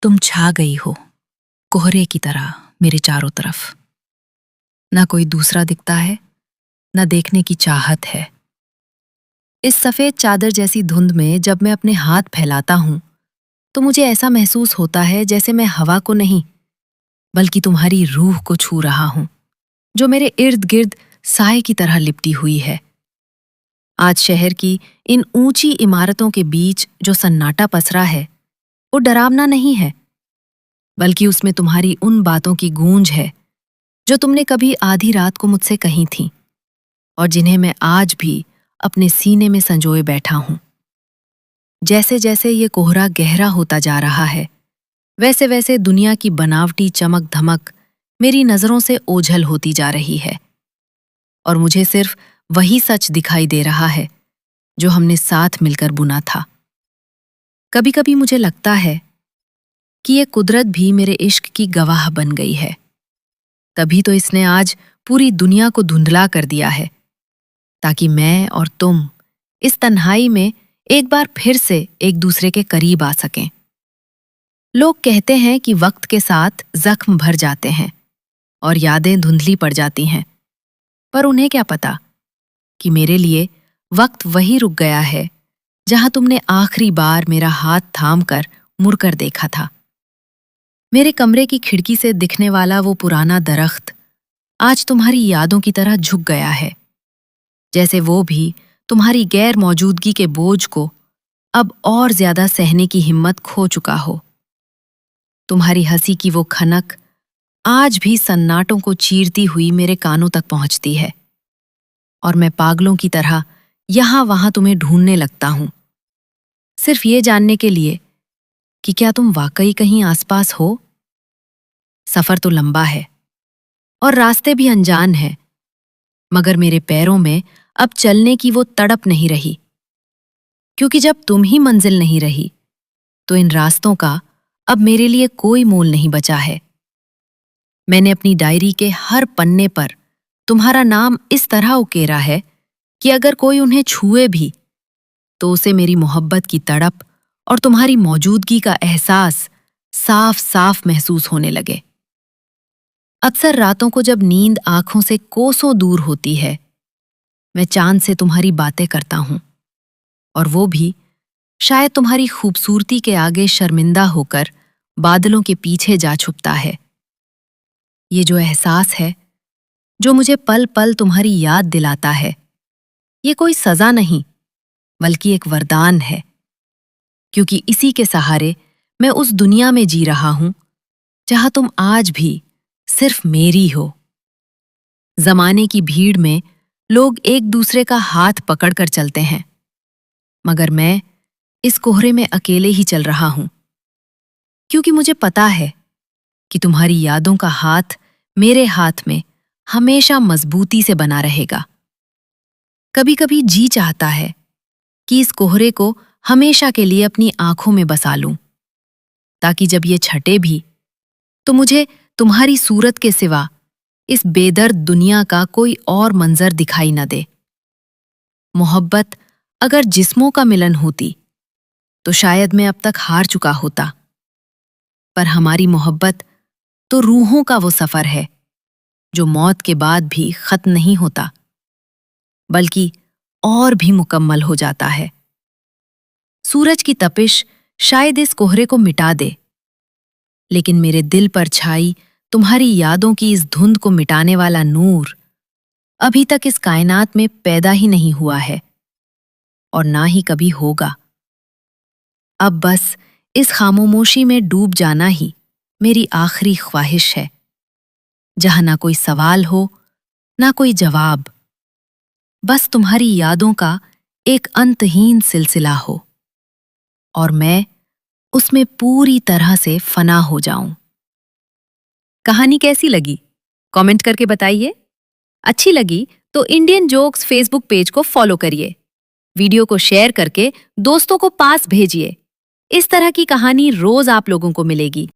तुम छा गई हो कोहरे की तरह मेरे चारों तरफ। ना कोई दूसरा दिखता है, ना देखने की चाहत है। इस सफेद चादर जैसी धुंध में जब मैं अपने हाथ फैलाता हूं, तो मुझे ऐसा महसूस होता है जैसे मैं हवा को नहीं, बल्कि तुम्हारी रूह को छू रहा हूं, जो मेरे इर्द गिर्द साए की तरह लिपटी हुई है। आज शहर की इन ऊंची इमारतों के बीच जो सन्नाटा पसरा है, वो डरावना नहीं है, बल्कि उसमें तुम्हारी उन बातों की गूंज है जो तुमने कभी आधी रात को मुझसे कही थीं, और जिन्हें मैं आज भी अपने सीने में संजोए बैठा हूं। जैसे जैसे ये कोहरा गहरा होता जा रहा है, वैसे वैसे दुनिया की बनावटी चमक धमक मेरी नजरों से ओझल होती जा रही है, और मुझे सिर्फ वही सच दिखाई दे रहा है जो हमने साथ मिलकर बुना था। कभी कभी मुझे लगता है कि ये कुदरत भी मेरे इश्क की गवाह बन गई है, तभी तो इसने आज पूरी दुनिया को धुंधला कर दिया है, ताकि मैं और तुम इस तन्हाई में एक बार फिर से एक दूसरे के करीब आ सकें। लोग कहते हैं कि वक्त के साथ जख्म भर जाते हैं और यादें धुंधली पड़ जाती हैं, पर उन्हें क्या पता कि मेरे लिए वक्त वही रुक गया है जहां तुमने आखिरी बार मेरा हाथ थाम कर मुड़कर देखा था। मेरे कमरे की खिड़की से दिखने वाला वो पुराना दरख्त आज तुम्हारी यादों की तरह झुक गया है, जैसे वो भी तुम्हारी गैर मौजूदगी के बोझ को अब और ज्यादा सहने की हिम्मत खो चुका हो। तुम्हारी हंसी की वो खनक आज भी सन्नाटों को चीरती हुई मेरे कानों तक पहुंचती है, और मैं पागलों की तरह यहां वहां तुम्हें ढूंढने लगता हूं, सिर्फ ये जानने के लिए कि क्या तुम वाकई कहीं आसपास हो। सफर तो लंबा है और रास्ते भी अनजान हैं, मगर मेरे पैरों में अब चलने की वो तड़प नहीं रही, क्योंकि जब तुम ही मंजिल नहीं रही तो इन रास्तों का अब मेरे लिए कोई मोल नहीं बचा है। मैंने अपनी डायरी के हर पन्ने पर तुम्हारा नाम इस तरह उकेरा है कि अगर कोई उन्हें छुए भी तो उसे मेरी मोहब्बत की तड़प और तुम्हारी मौजूदगी का एहसास साफ साफ महसूस होने लगे। अक्सर रातों को जब नींद आंखों से कोसों दूर होती है, मैं चांद से तुम्हारी बातें करता हूं, और वो भी शायद तुम्हारी खूबसूरती के आगे शर्मिंदा होकर बादलों के पीछे जा छुपता है। ये जो एहसास है, जो मुझे पल पल तुम्हारी याद दिलाता है, ये कोई सजा नहीं, बल्कि एक वरदान है, क्योंकि इसी के सहारे मैं उस दुनिया में जी रहा हूं जहां तुम आज भी सिर्फ मेरी हो। जमाने की भीड़ में लोग एक दूसरे का हाथ पकड़कर चलते हैं, मगर मैं इस कोहरे में अकेले ही चल रहा हूं, क्योंकि मुझे पता है कि तुम्हारी यादों का हाथ मेरे हाथ में हमेशा मजबूती से बना रहेगा। कभी कभी जी चाहता है कि इस कोहरे को हमेशा के लिए अपनी आंखों में बसा लूं, ताकि जब ये छटे भी तो मुझे तुम्हारी सूरत के सिवा इस बेदर्द दुनिया का कोई और मंजर दिखाई न दे। मोहब्बत अगर जिस्मों का मिलन होती तो शायद मैं अब तक हार चुका होता, पर हमारी मोहब्बत तो रूहों का वो सफर है जो मौत के बाद भी खत्म नहीं होता, बल्कि और भी मुकम्मल हो जाता है। सूरज की तपिश शायद इस कोहरे को मिटा दे, लेकिन मेरे दिल पर छाई तुम्हारी यादों की इस धुंध को मिटाने वाला नूर अभी तक इस कायनात में पैदा ही नहीं हुआ है, और ना ही कभी होगा। अब बस इस खामोशी में डूब जाना ही मेरी आखिरी ख्वाहिश है, जहां ना कोई सवाल हो, ना कोई जवाब, बस तुम्हारी यादों का एक अंतहीन सिलसिला हो, और मैं उसमें पूरी तरह से फना हो जाऊं। कहानी कैसी लगी? कमेंट करके बताइए। अच्छी लगी तो इंडियन जोक्स फेसबुक पेज को फॉलो करिए, वीडियो को शेयर करके दोस्तों को पास भेजिए। इस तरह की कहानी रोज आप लोगों को मिलेगी।